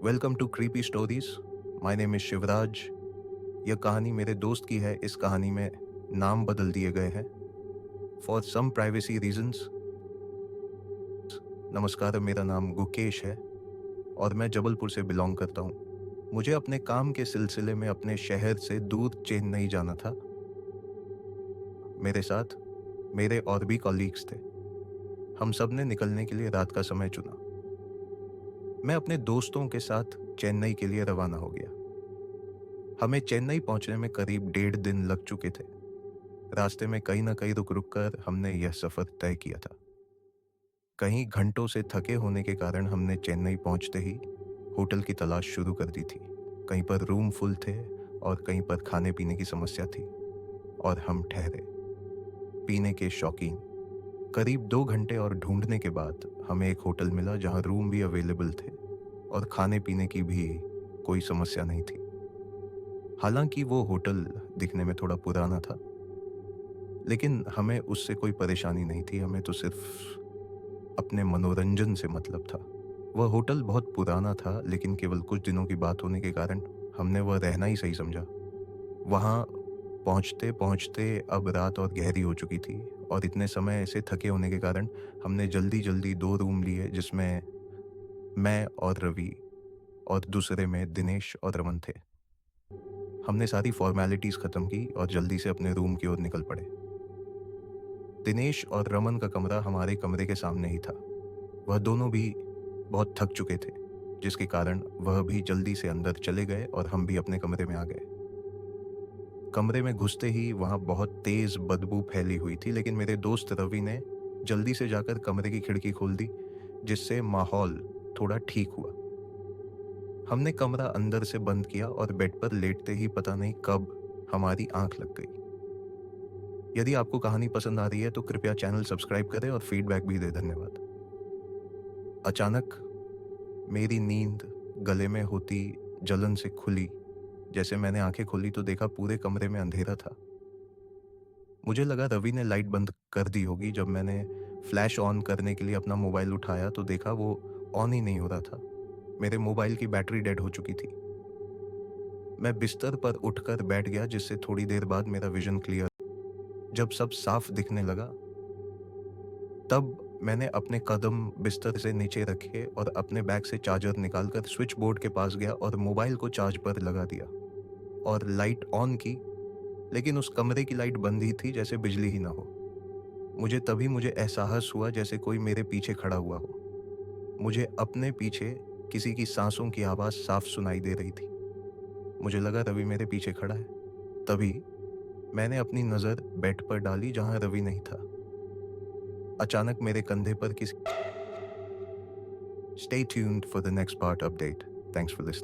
Welcome to creepy stories. My name is Shivraj. यह कहानी मेरे दोस्त की है। इस कहानी में नाम बदल दिए गए हैं फॉर सम प्राइवेसी रीजंस। नमस्कार, मेरा नाम गुकेश है और मैं जबलपुर से बिलोंग करता हूँ। मुझे अपने काम के सिलसिले में अपने शहर से दूर चेन्नई जाना था। मेरे साथ मेरे और भी कॉलीग्स थे। हम सब ने निकलने के लिए रात का समय चुना। मैं अपने दोस्तों के साथ चेन्नई के लिए रवाना हो गया। हमें चेन्नई पहुंचने में करीब 1.5 दिन लग चुके थे। रास्ते में कहीं ना कहीं रुक रुक कर हमने यह सफ़र तय किया था। कहीं घंटों से थके होने के कारण हमने चेन्नई पहुंचते ही होटल की तलाश शुरू कर दी थी। कहीं पर रूम फुल थे और कहीं पर खाने पीने की समस्या थी और हम ठहरे पीने के शौकीन। करीब 2 घंटे और ढूंढने के बाद हमें एक होटल मिला जहां रूम भी अवेलेबल थे और खाने पीने की भी कोई समस्या नहीं थी। हालांकि वो होटल दिखने में थोड़ा पुराना था, लेकिन हमें उससे कोई परेशानी नहीं थी। हमें तो सिर्फ अपने मनोरंजन से मतलब था। वह होटल बहुत पुराना था, लेकिन केवल कुछ दिनों की बात होने के कारण हमने वह रहना ही सही समझा। वहाँ पहुँचते पहुँचते अब रात और गहरी हो चुकी थी और इतने समय से थके होने के कारण हमने जल्दी जल्दी 2 रूम लिए, जिसमें मैं और रवि और दूसरे में दिनेश और रमन थे। हमने सारी फॉर्मेलिटीज़ ख़त्म की और जल्दी से अपने रूम की ओर निकल पड़े। दिनेश और रमन का कमरा हमारे कमरे के सामने ही था। वह दोनों भी बहुत थक चुके थे, जिसके कारण वह भी जल्दी से अंदर चले गए और हम भी अपने कमरे में आ गए। कमरे में घुसते ही वहाँ बहुत तेज़ बदबू फैली हुई थी, लेकिन मेरे दोस्त रवि ने जल्दी से जाकर कमरे की खिड़की खोल दी, जिससे माहौल थोड़ा ठीक हुआ। हमने कमरा अंदर से बंद किया और बेड पर लेटते ही पता नहीं कब हमारी आंख लग गई। यदि आपको कहानी पसंद आ रही है तो कृपया चैनल सब्सक्राइब करें और फीडबैक भी दें। धन्यवाद। अचानक मेरी नींद गले में होती जलन से खुली। जैसे मैंने आंखें खोली तो देखा पूरे कमरे में अंधेरा था। मुझे लगा रवि ने लाइट बंद कर दी होगी। जब मैंने फ्लैश ऑन करने के लिए अपना मोबाइल उठाया तो देखा वो ऑन ही नहीं हो रहा था। मेरे मोबाइल की बैटरी डेड हो चुकी थी। मैं बिस्तर पर उठकर बैठ गया, जिससे थोड़ी देर बाद मेरा विजन क्लियर। जब सब साफ दिखने लगा तब मैंने अपने कदम बिस्तर से नीचे रखे और अपने बैग से चार्जर निकालकर स्विच बोर्ड के पास गया और मोबाइल को चार्ज पर लगा दिया और लाइट ऑन की। लेकिन उस कमरे की लाइट बंद ही थी, जैसे बिजली ही ना हो। मुझे एहसास हुआ जैसे कोई मेरे पीछे खड़ा हुआ हो। मुझे अपने पीछे किसी की सांसों की आवाज़ साफ सुनाई दे रही थी। मुझे लगा रवि मेरे पीछे खड़ा है। तभी मैंने अपनी नज़र बेड पर डाली जहां रवि नहीं था। अचानक मेरे कंधे पर किसी। Stay tuned for the next part update. Thanks for listening.